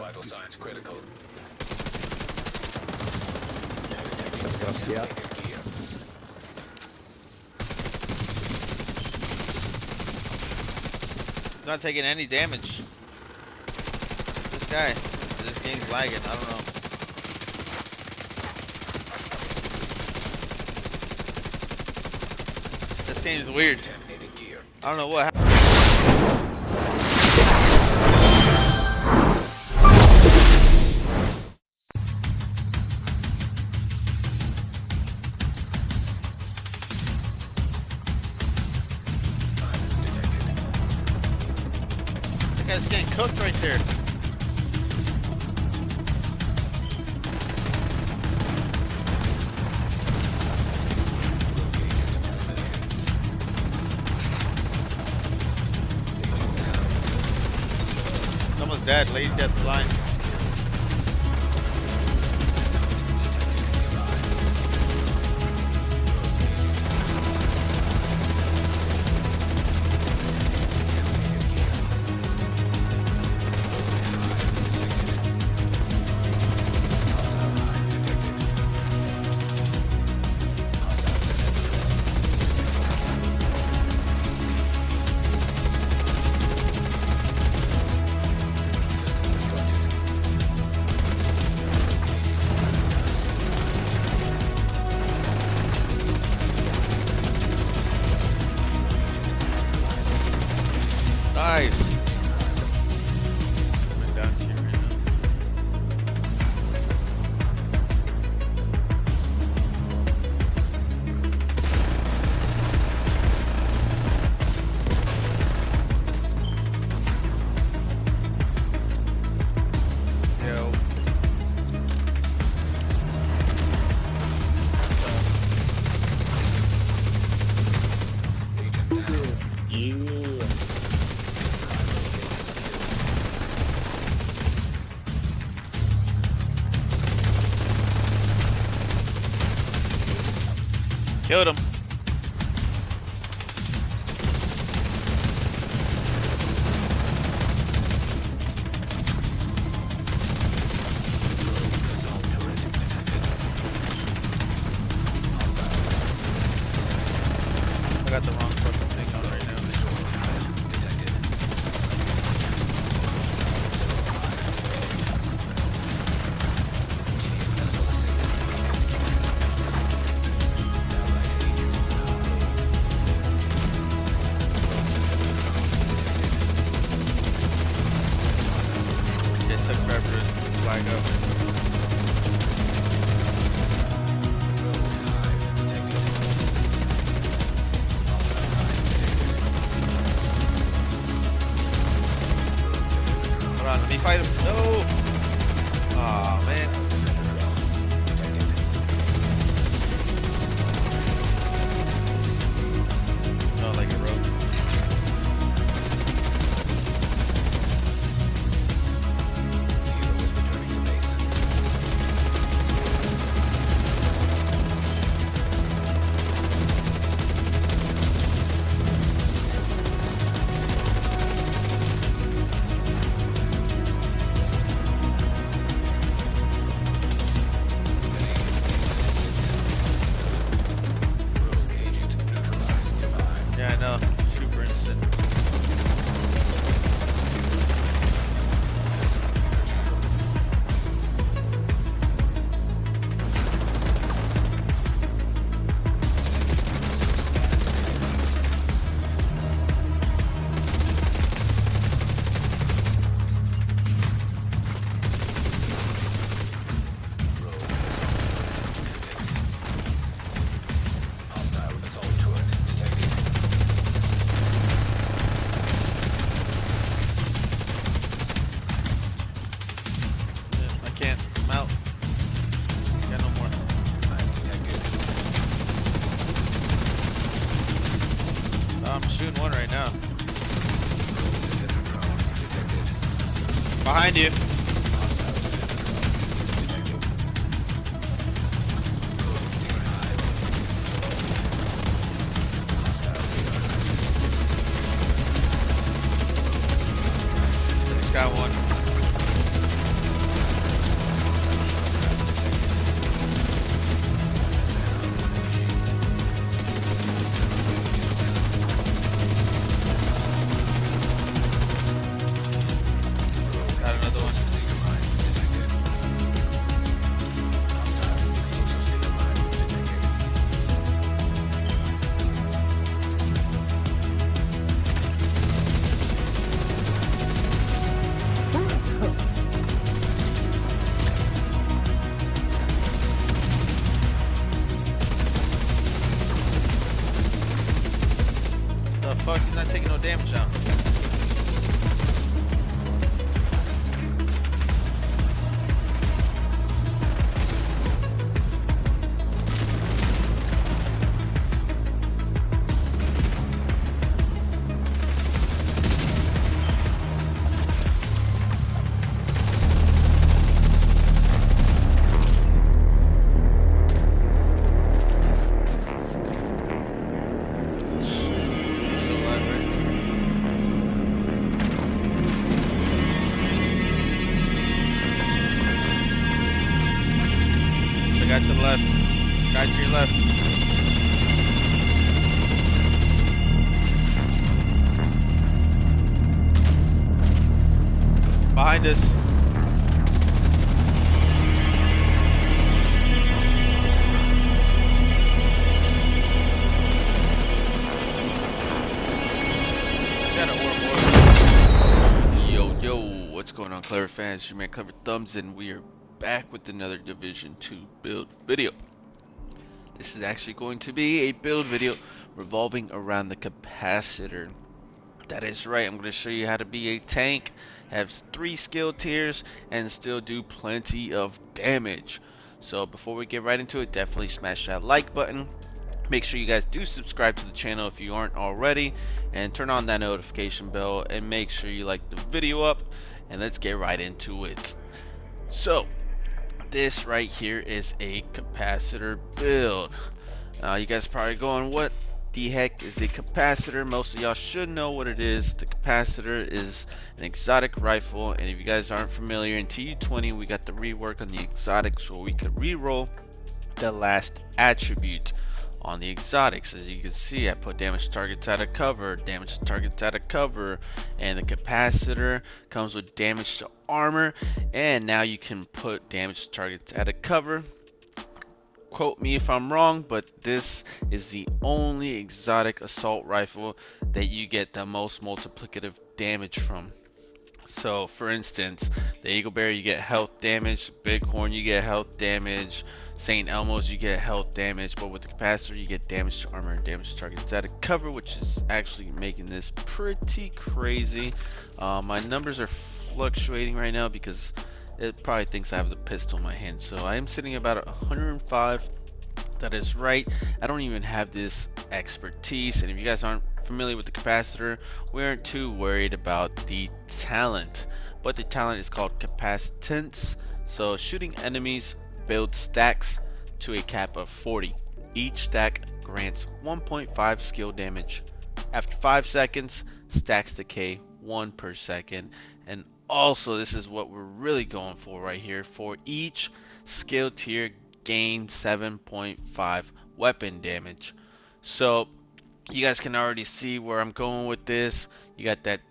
Vital signs critical. Yeah. Not taking any damage. This guy. This game's lagging. I don't know. This game's weird. I don't know what happened. That guy's getting cooked right there. Someone's dead. Lady death blind. Nice. Coming down to you right now. Yo. Killed him. I got the wrong fucking thing on right now. It took forever to flag up. Hold on, let me fight him. No! Aw, man. Oh, like a rope. Yeah, I know. Super instant. I can't. I'm out. Got no more. I'm shooting one right now. Behind you. Just got one. left. Guy to your left. Behind us. Is that a orb? Yo, what's going on, Clever fans? Your man KleverThumbs, and we are back with another Division 2 build video. This is actually going to be a build video revolving around the Capacitor. That is right, I'm going to show you how to be a tank, have 3 skill tiers, and still do plenty of damage. So before we get right into it, definitely smash that like button. Make sure you guys do subscribe to the channel if you aren't already, and turn on that notification bell, and make sure you like the video up, and let's get right into it. So this right here is a Capacitor build. You guys are probably going, what the heck is a capacitor? Most of y'all should know what it is. The capacitor is an exotic rifle, and if you guys aren't familiar, in TU20 we got the rework on the exotics where we could re-roll the last attribute on the exotics. As you can see, I put damage to targets out of cover, damage to targets out of cover, and the capacitor comes with damage to armor, and now you can put damage to targets out of cover. Quote me if I'm wrong, but this is the only exotic assault rifle that you get the most multiplicative damage from. So for instance, the Eagleberry you get health damage, Bighorn you get health damage, St. Elmo's you get health damage, but with the capacitor you get damage to armor and damage to targets out of cover, which is actually making this pretty crazy. My numbers are fluctuating right now because it probably thinks I have the pistol in my hand. So I am sitting about 105. That is right. I don't even have this expertise, and if you guys aren't familiar with the capacitor, we aren't too worried about the talent, but the talent is called capacitance. So shooting enemies builds stacks to a cap of 40. Each stack grants 1.5 skill damage. After 5 seconds, stacks decay 1 per second. And also, this is what we're really going for right here. For each skill tier, gain 7.5 weapon damage. So you guys can already see where I'm going with this. You got that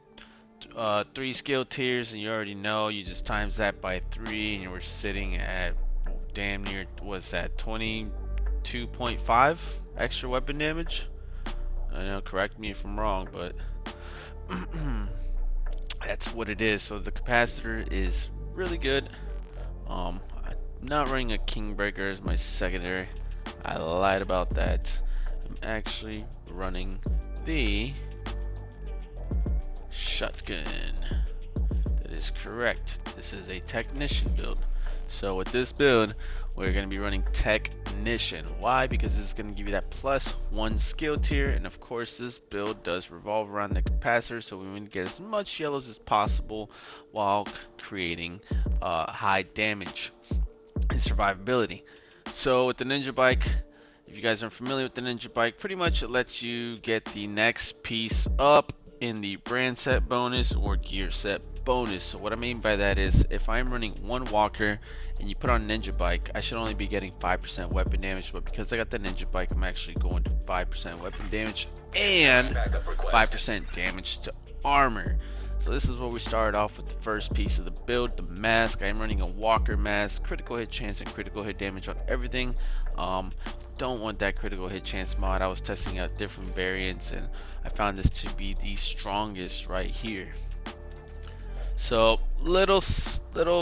3 skill tiers, and you already know, you just times that by 3, and we're sitting at damn near, what's that, 22.5 extra weapon damage. I know, correct me if I'm wrong, but that's what it is. So the capacitor is really good. I'm not running a Kingbreaker as my secondary. I lied about that. I'm actually running the shotgun. That is correct. This is a technician build. So with this build, we're going to be running technician. Why? Because this is going to give you that +1 skill tier, and of course this build does revolve around the capacitor, so we want to get as much yellows as possible while creating high damage and survivability. So with the Ninjabike, if you guys aren't familiar with the Ninjabike, pretty much it lets you get the next piece up in the brand set bonus or gear set bonus. So what I mean by that is, if I'm running one walker and you put on a Ninjabike, I should only be getting 5% weapon damage, but because I got the Ninjabike, I'm actually going to 5% weapon damage and 5% damage to armor. So this is where we started off with the first piece of the build, the mask. I am running a walker mask, critical hit chance and critical hit damage on everything. Don't want that critical hit chance mod. I was testing out different variants, and I found this to be the strongest right here. So little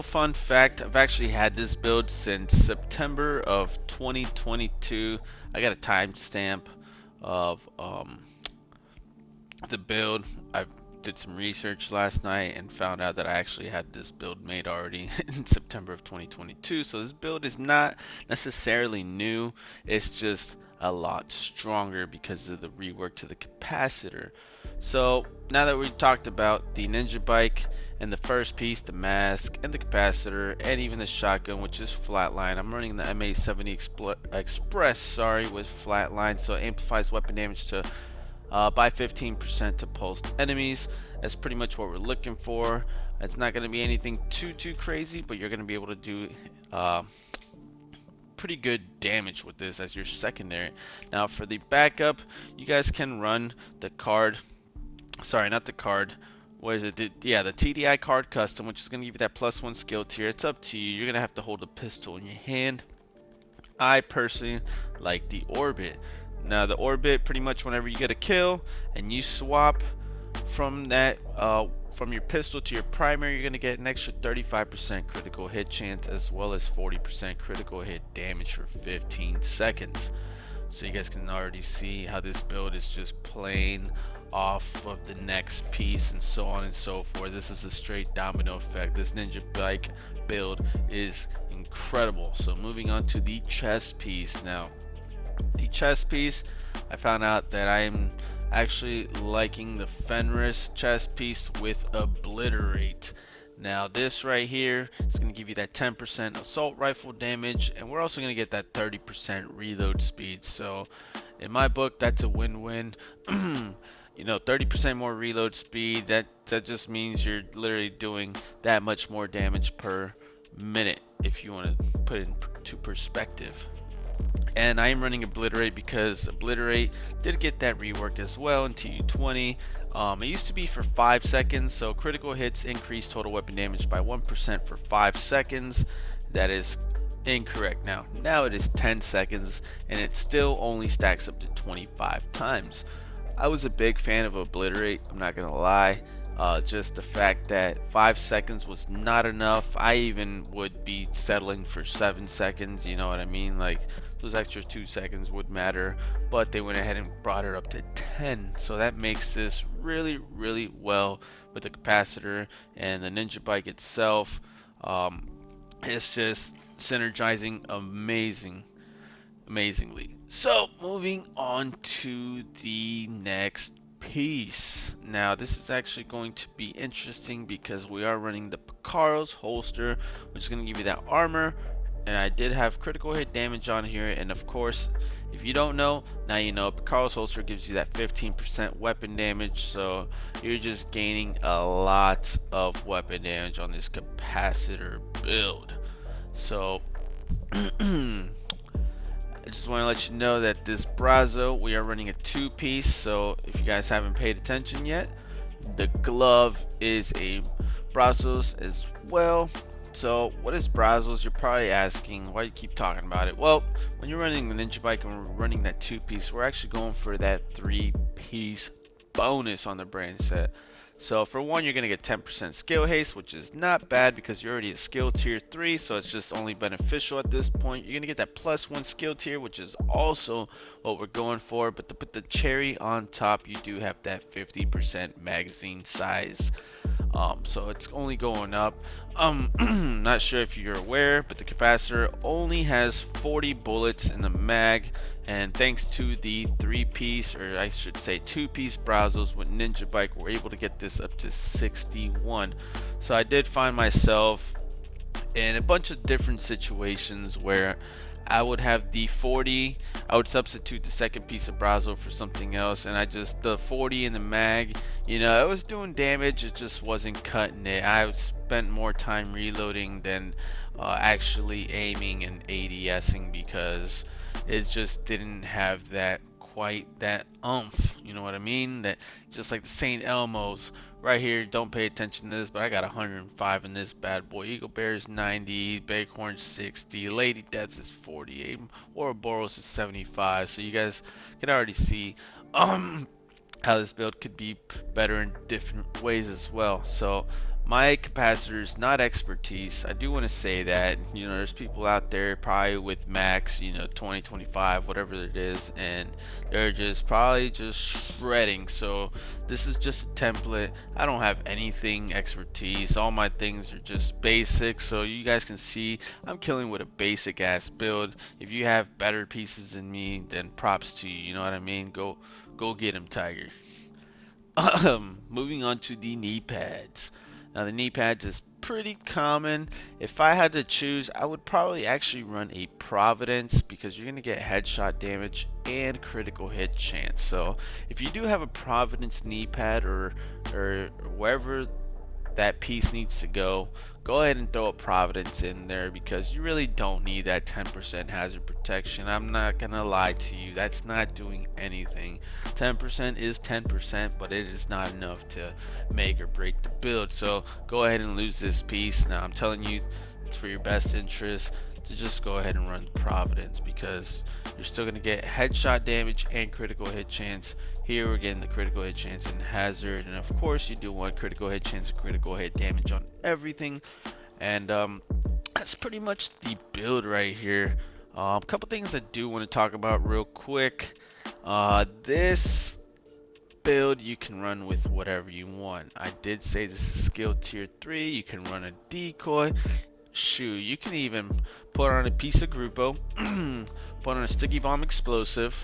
fun fact, I've actually had this build since September of 2022. I got a timestamp of the build. I did some research last night and found out that I actually had this build made already in September of 2022. So this build is not necessarily new, it's just a lot stronger because of the rework to the capacitor. So now that we've talked about the Ninjabike and the first piece, the mask and the capacitor and even the shotgun, which is flatline, I'm running the MA70 Express with flatline, so it amplifies weapon damage to by 15% to pulsed enemies. That's pretty much what we're looking for. It's not going to be anything too crazy, but you're going to be able to do pretty good damage with this as your secondary. Now for the backup, you guys can run the card, sorry, not the card, what is it? Yeah, the TDI card custom, which is going to give you that +1 skill tier. It's up to you. You're going to have to hold a pistol in your hand. I personally like the Orbit. Now the Orbit, pretty much whenever you get a kill and you swap from that from your pistol to your primary, you're gonna get an extra 35% critical hit chance as well as 40% critical hit damage for 15 seconds. So you guys can already see how this build is just playing off of the next piece and so on and so forth. This is a straight domino effect. This Ninjabike build is incredible. So moving on to the chest piece now. The chest piece, I found out that I'm actually liking the Fenris chest piece with Obliterate. Now this right here is going to give you that 10% assault rifle damage, and we're also going to get that 30% reload speed. So in my book, that's a win-win. You know, 30% more reload speed, that just means you're literally doing that much more damage per minute if you want to put it into perspective. And I am running Obliterate because Obliterate did get that rework as well in TU20. It used to be for 5 seconds, so critical hits increase total weapon damage by 1% for 5 seconds. That is incorrect now. Now it is 10 seconds, and it still only stacks up to 25 times. I was a big fan of Obliterate, I'm not gonna lie. Just the fact that 5 seconds was not enough. I even would be settling for 7 seconds, you know what I mean? Like, those extra 2 seconds would matter, but they went ahead and brought it up to 10. So that makes this really, really well with the capacitor and the Ninjabike itself. It's just synergizing amazingly. So moving on to the next piece. Now this is actually going to be interesting because we are running the Picaro's holster, which is going to give you that armor, and I did have critical hit damage on here. And of course, if you don't know, now you know. Picaro's holster gives you that 15% weapon damage, so you're just gaining a lot of weapon damage on this capacitor build. So I just want to let you know that this Brazo, we are running a 2-piece, so if you guys haven't paid attention yet, the glove is a Brazos as well. So what is Brazos? You're probably asking, why do you keep talking about it? Well, when you're running the Ninjabike and we're running that 2-piece, we're actually going for that 3-piece bonus on the brand set. So for one, you're going to get 10% skill haste, which is not bad because you're already a skill tier 3, so it's just only beneficial at this point. You're going to get that +1 skill tier, which is also what we're going for. But to put the cherry on top, you do have that 50% magazine size. So it's only going up. Not sure if you're aware, but the capacitor only has 40 bullets in the mag, and thanks to the 3-piece, or I should say 2-piece Brazos with Ninjabike, we're able to get this up to 61. So I did find myself in a bunch of different situations where I would have the 40, I would substitute the second piece of Brazo for something else, and the 40 in the mag, you know, it was doing damage, it just wasn't cutting it. I spent more time reloading than actually aiming and ADSing because it just didn't have that quite that oomph, you know what I mean? That just like the St. Elmo's right here, don't pay attention to this, but I got 105 in this bad boy. Eagle Bear is 90, Bighorn 60, Lady Death's is 48, Ouroboros is 75. So you guys can already see how this build could be better in different ways as well. So my capacitor is not expertise. I do want to say that, you know, there's people out there probably with max, you know, 20, 25, whatever it is, and they're just probably just shredding. So this is just a template. I don't have anything expertise. All my things are just basic. So you guys can see I'm killing with a basic ass build. If you have better pieces than me, then props to you. You know what I mean? Go get him, Tiger. Moving on to the knee pads. Now the knee pads is pretty common. If I had to choose, I would probably actually run a Providence because you're going to get headshot damage and critical hit chance. So if you do have a Providence knee pad or wherever that piece needs to go ahead and throw a Providence in there, because you really don't need that 10% hazard protection. I'm not gonna lie to you, that's not doing anything. 10% is 10%, but it is not enough to make or break the build. So go ahead and lose this piece. Now I'm telling you, it's for your best interest to just go ahead and run Providence, because you're still going to get headshot damage and critical hit chance. Here we're getting the critical hit chance and hazard, and of course you do want critical hit chance and critical hit damage on everything. And that's pretty much the build right here. A couple things I do want to talk about real quick. This build you can run with whatever you want. I did say this is skill tier 3. You can run a decoy. Shoot, you can even put on a piece of Grupo, put on a sticky bomb explosive.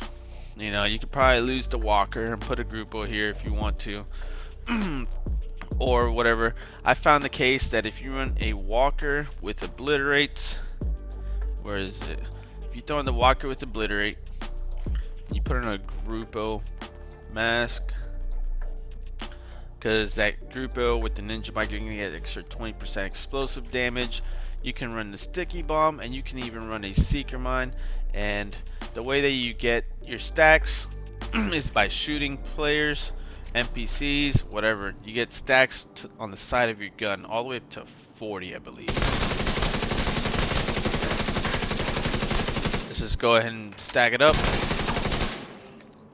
You know, you could probably lose the walker and put a Grupo here if you want to, or whatever. I found the case that if you run a walker with obliterate, where is it? If you throw in the walker with obliterate, you put on a Grupo mask, because that Grupo with the Ninjabike, you're going to get extra 20% explosive damage. You can run the sticky bomb, and you can even run a seeker mine. And the way that you get your stacks is by shooting players, NPCs, whatever. You get stacks on the side of your gun, all the way up to 40, I believe. Let's just go ahead and stack it up,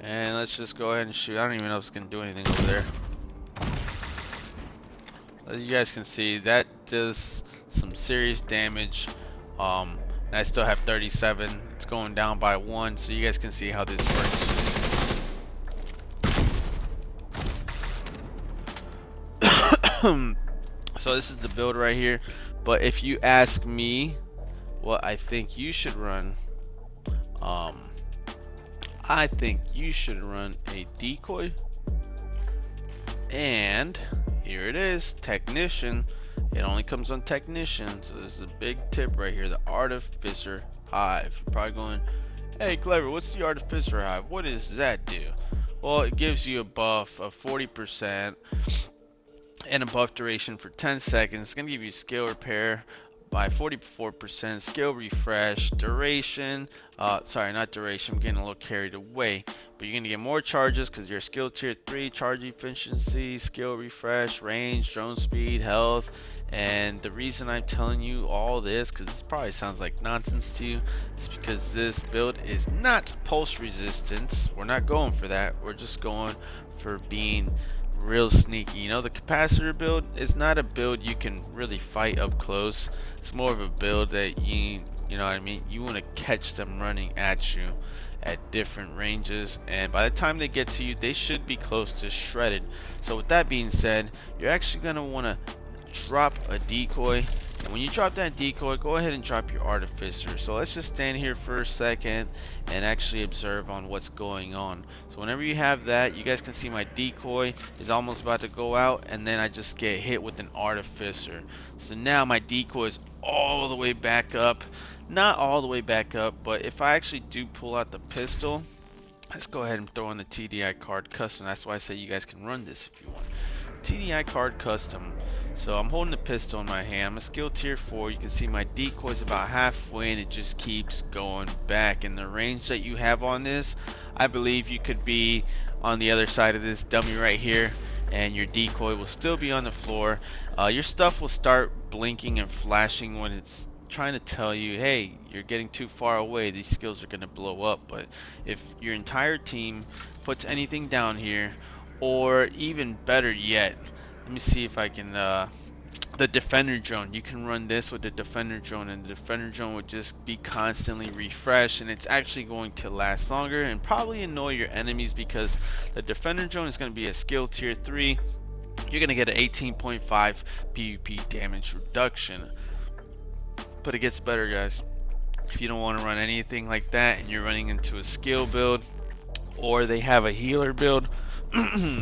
and let's just go ahead and shoot. I don't even know if it's going to do anything over there. As you guys can see, that does some serious damage. And I still have 37. It's going down by 1, so you guys can see how this works. So this is the build right here. But if you ask me what I think you should run, I think you should run a decoy, and here it is, Technician. It only comes on Technician, so this is a big tip right here, the Artificer Hive. You're probably going, hey Clever, what's the Artificer Hive? What does that do? Well, it gives you a buff of 40% and a buff duration for 10 seconds. It's going to give you skill repair by 44%, skill refresh, duration, sorry, not duration, I'm getting a little carried away, but you're going to get more charges because you're skill tier 3, charge efficiency, skill refresh, range, drone speed, health. And the reason I'm telling you all this, because this probably sounds like nonsense to you, is because this build is not pulse resistance. We're not going for that. We're just going for being real sneaky. You know, the capacitor build is not a build you can really fight up close. It's more of a build that you know what I mean, you want to catch them running at you at different ranges, and by the time they get to you, they should be close to shredded. So with that being said, you're actually going to want to drop a decoy, and when you drop that decoy, go ahead and drop your Artificer. So let's just stand here for a second and actually observe on what's going on. So whenever you have that, you guys can see my decoy is almost about to go out, and then I just get hit with an Artificer. So now my decoy is all the way back up. Not all the way back up, but if I actually do pull out the pistol, let's go ahead and throw in the TDI card custom. That's why I say you guys can run this if you want. TDI card custom. So I'm holding the pistol in my hand. I'm a skill tier 4. You can see my decoy is about halfway, and it just keeps going back. And the range that you have on this, I believe you could be on the other side of this dummy right here, and your decoy will still be on the floor. Your stuff will start blinking and flashing when it's trying to tell you, hey, you're getting too far away, these skills are going to blow up. But if your entire team puts anything down here, or even better yet, let me see if I can, the defender drone, you can run this with the defender drone, and the defender drone would just be constantly refreshed, and it's actually going to last longer and probably annoy your enemies, because the defender drone is going to be a skill tier 3. You're going to get an 18.5 PvP damage reduction. But it gets better, guys. If you don't want to run anything like that and you're running into a skill build, or they have a healer build,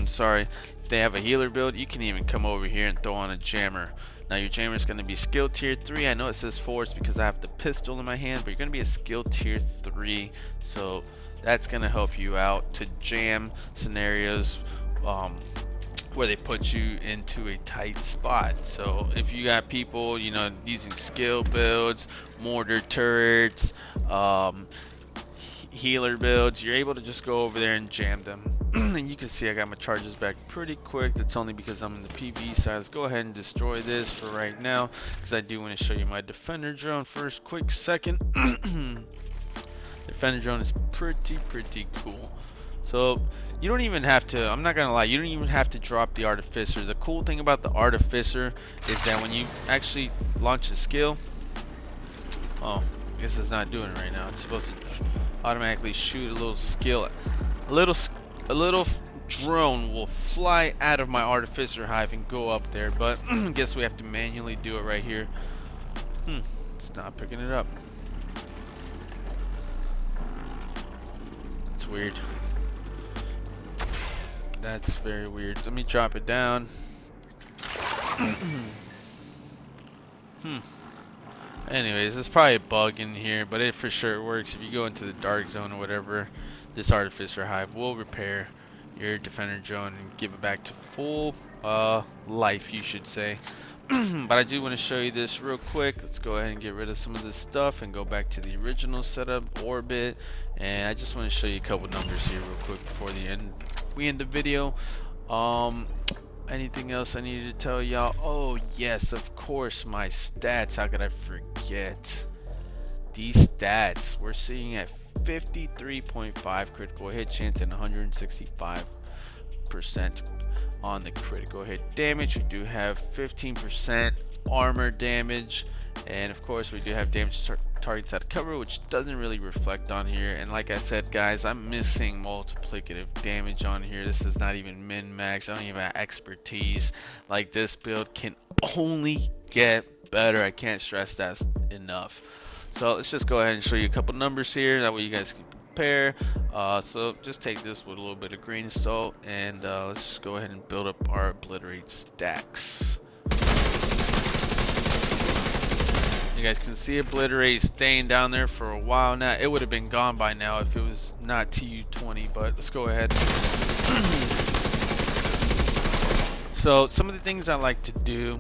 sorry, if they have a healer build, you can even come over here and throw on a jammer. Now your jammer is going to be skill tier 3. I know it says 4, it's because I have the pistol in my hand, but you're going to be a skill tier 3, so that's going to help you out to jam scenarios where they put you into a tight spot. So if you got people, you know, using skill builds, mortar turrets, healer builds, you're able to just go over there and jam them. And you can see I got my charges back pretty quick. That's only because I'm in the PvE side. Let's go ahead and destroy this for right now, because I do want to show you my defender drone first. Quick second. Defender drone is pretty cool. So you don't even have to, I'm not gonna lie, you don't even have to drop the artificer. The cool thing about the artificer is that when you actually launch a skill, oh, I guess it's not doing it right now. It's supposed to automatically shoot a little skill. A little drone will fly out of my artificer hive and go up there, but I guess we have to manually do it right here. It's not picking it up. That's weird. That's very weird. Let me drop it down. Anyways, there's probably a bug in here, but it for sure works. If you go into the dark zone or whatever, this artificer hive will repair your defender drone and give it back to full life, you should say. But I do want to show you this real quick. Let's go ahead and get rid of some of this stuff and go back to the original setup, orbit. And I just want to show you a couple numbers here real quick before we end the video. Anything else I needed to tell y'all? Oh yes, of course, my stats. How could I forget these stats? We're seeing at 53.5 critical hit chance and 165% on the critical hit damage. We do have 15% armor damage, and of course we do have damage targets out of cover, which doesn't really reflect on here. And like I said, guys, I'm missing multiplicative damage on here. This is not even min max. I don't even have expertise. Like, this build can only get better. I can't stress that enough. So let's just go ahead and show you a couple numbers here, that way you guys can compare. So just take this with a little bit of grain of salt, and let's just go ahead and build up our obliterate stacks. You guys can see obliterate staying down there for a while now. It would have been gone by now if it was not TU20, but let's go ahead. So some of the things I like to do,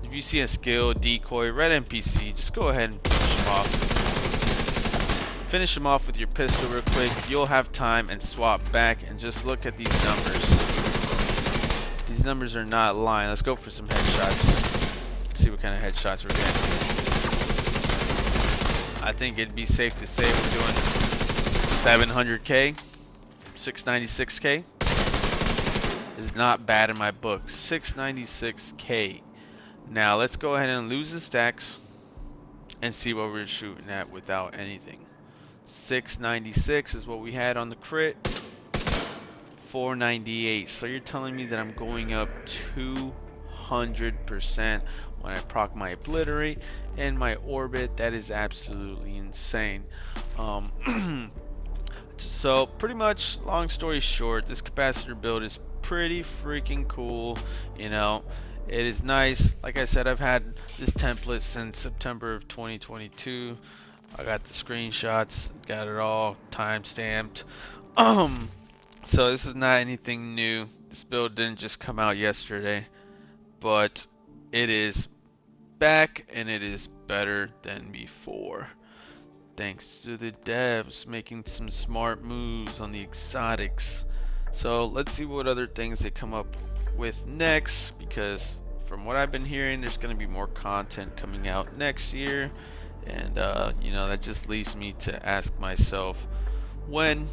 if you see a skill, decoy, red NPC, just go ahead and finish them off. Finish them off with your pistol real quick. You'll have time and swap back and just look at these numbers. These numbers are not lying. Let's go for some headshots. See what kind of headshots we're getting. I think it'd be safe to say we're doing 700k, 696k. Is not bad in my book. 696k. Now let's go ahead and lose the stacks and see what we're shooting at without anything. 696 is what we had on the crit. 498. So you're telling me that I'm going up 200% when I proc my obliterate and my orbit. That is absolutely insane. So pretty much, long story short, this capacitor build is pretty freaking cool. You know, it is nice. Like I said, I've had this template since September of 2022. I got the screenshots, got it all time stamped. So this is not anything new. This build didn't just come out yesterday, but it is back and it is better than before, thanks to the devs making some smart moves on the exotics. So let's see what other things they come up with next, because from what I've been hearing, there's going to be more content coming out next year. And you know, that just leaves me to ask myself, when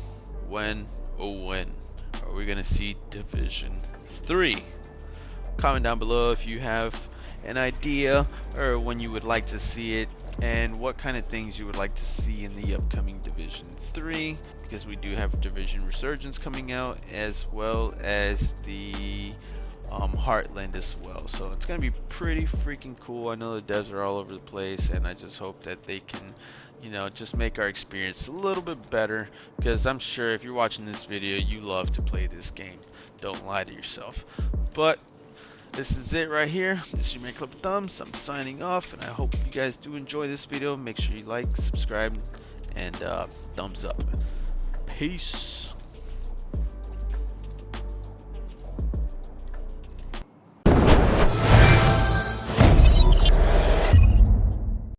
are we going to see Division 3? Comment down below if you have an idea or when you would like to see it, and what kind of things you would like to see in the upcoming Division 3, because we do have Division Resurgence coming out, as well as the Heartland as well. So it's gonna be pretty freaking cool. I know the devs are all over the place, and I just hope that they can, you know, just make our experience a little bit better, because I'm sure if you're watching this video, you love to play this game. Don't lie to yourself. But this is it right here. This is your man KleverThumbs. I'm signing off, and I hope you guys do enjoy this video. Make sure you like, subscribe, and thumbs up. Peace.